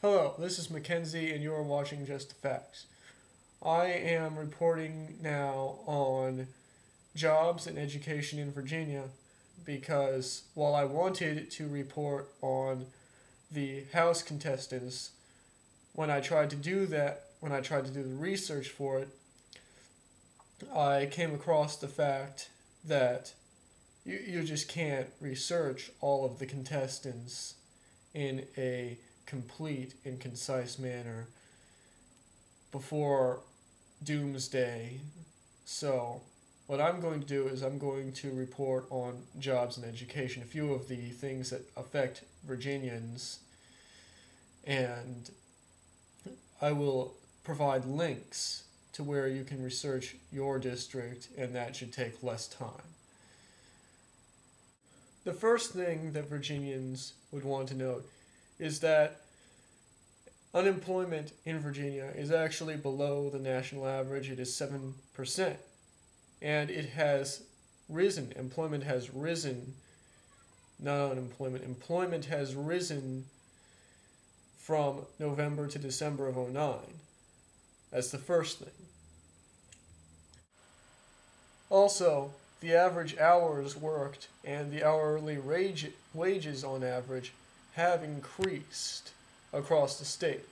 Hello, this is Mackenzie and you are watching Just the Facts. I am reporting now on jobs and education in Virginia because while I wanted to report on the House contestants, when I tried to do the research for it, I came across the fact that you just can't research all of the contestants in a complete and concise manner before doomsday. So what I'm going to do is I'm going to report on jobs and education, a few of the things that affect Virginians, and I will provide links to where you can research your district, and that should take less time. The first thing that Virginians would want to note is that unemployment in Virginia is actually below the national average. It is 7%. And it has risen. Employment has risen, not unemployment. Employment has risen from November to December of 2009. That's the first thing. Also, the average hours worked and the hourly wages on average have increased across the state.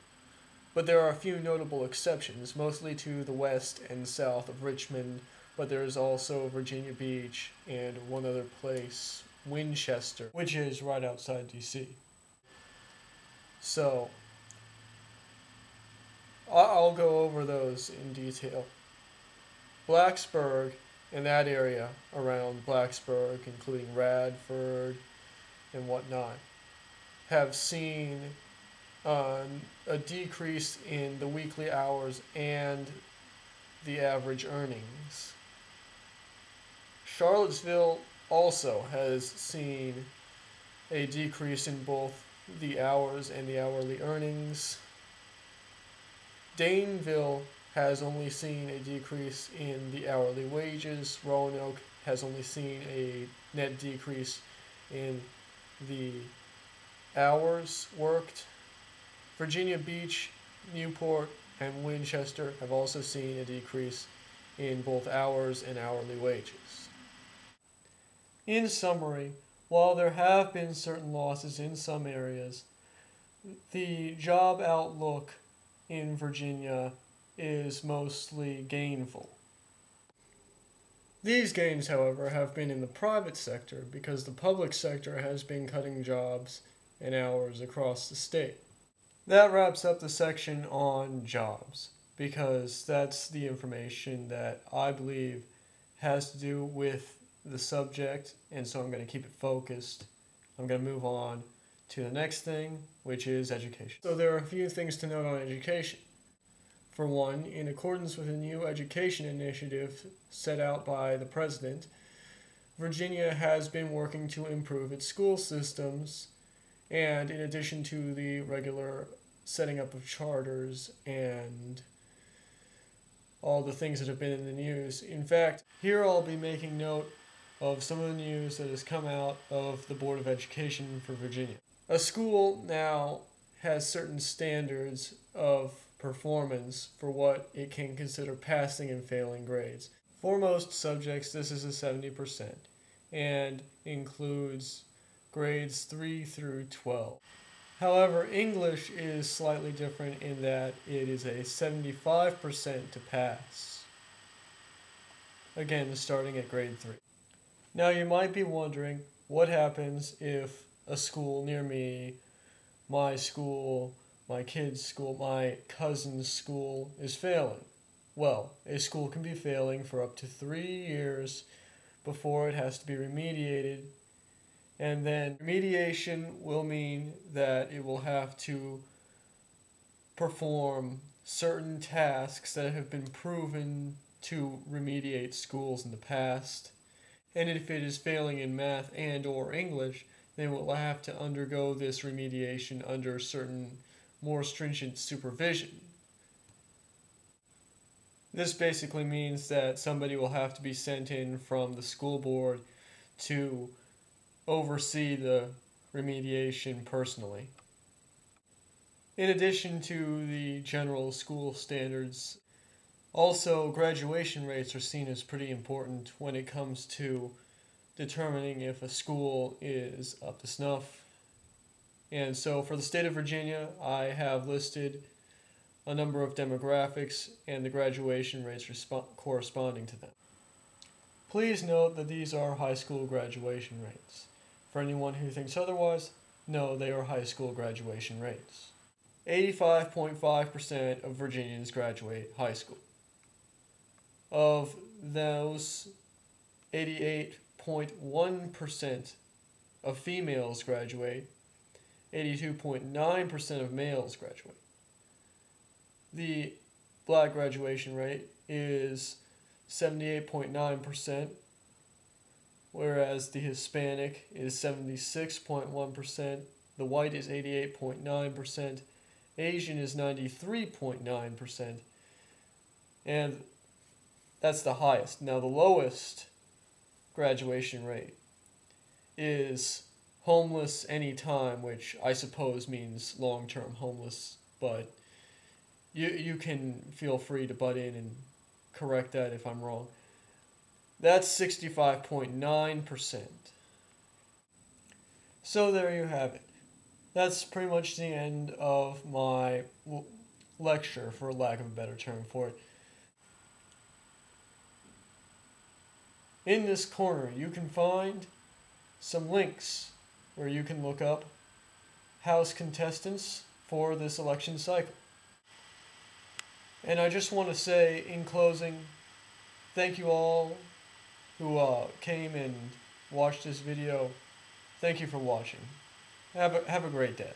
But there are a few notable exceptions, mostly to the west and south of Richmond, but there is also Virginia Beach and one other place, Winchester, which is right outside D.C. So, I'll go over those in detail. Blacksburg and that area around Blacksburg, including Radford and whatnot, have seen a decrease in the weekly hours and the average earnings. Charlottesville also has seen a decrease in both the hours and the hourly earnings. Daneville has only seen a decrease in the hourly wages. Roanoke has only seen a net decrease in the hours worked. Virginia Beach, Newport, and Winchester have also seen a decrease in both hours and hourly wages. In summary, while there have been certain losses in some areas, the job outlook in Virginia is mostly gainful. These gains, however, have been in the private sector because the public sector has been cutting jobs and hours across the state. That wraps up the section on jobs, because that's the information that I believe has to do with the subject, and so I'm going to keep it focused. I'm going to move on to the next thing, which is education. So there are a few things to note on education. For one, in accordance with a new education initiative set out by the president, Virginia has been working to improve its school systems, and in addition to the regular setting up of charters and all the things that have been in the news. In fact, here I'll be making note of some of the news that has come out of the Board of Education for Virginia. A school now has certain standards of performance for what it can consider passing and failing grades. For most subjects, this is a 70% and includes grades 3 through 12. However, English is slightly different in that it is a 75% to pass. Again, starting at grade 3. Now you might be wondering, what happens if a school near me, my school, my kid's school, my cousin's school is failing? Well, a school can be failing for up to 3 years before it has to be remediated. And then remediation will mean that it will have to perform certain tasks that have been proven to remediate schools in the past. And if it is failing in math and or English, then it will have to undergo this remediation under certain more stringent supervision. This basically means that somebody will have to be sent in from the school board to oversee the remediation personally. In addition to the general school standards, also graduation rates are seen as pretty important when it comes to determining if a school is up to snuff. And so for the state of Virginia, I have listed a number of demographics and the graduation rates corresponding to them. Please note that these are high school graduation rates. For anyone who thinks otherwise, no, they are high school graduation rates. 85.5% of Virginians graduate high school. Of those, 88.1% of females graduate, 82.9% of males graduate. The black graduation rate is 78.9%, whereas the Hispanic is 76.1%, the white is 88.9%, Asian is 93.9%, and that's the highest. Now the lowest graduation rate is homeless anytime, which I suppose means long-term homeless, but you can feel free to butt in and correct that if I'm wrong. That's 65.9%. So there you have it. That's pretty much the end of my lecture, for lack of a better term for it. In this corner, you can find some links where you can look up House contestants for this election cycle. And I just want to say, in closing, thank you all who came and watched this video. Thank you for watching. Have a great day.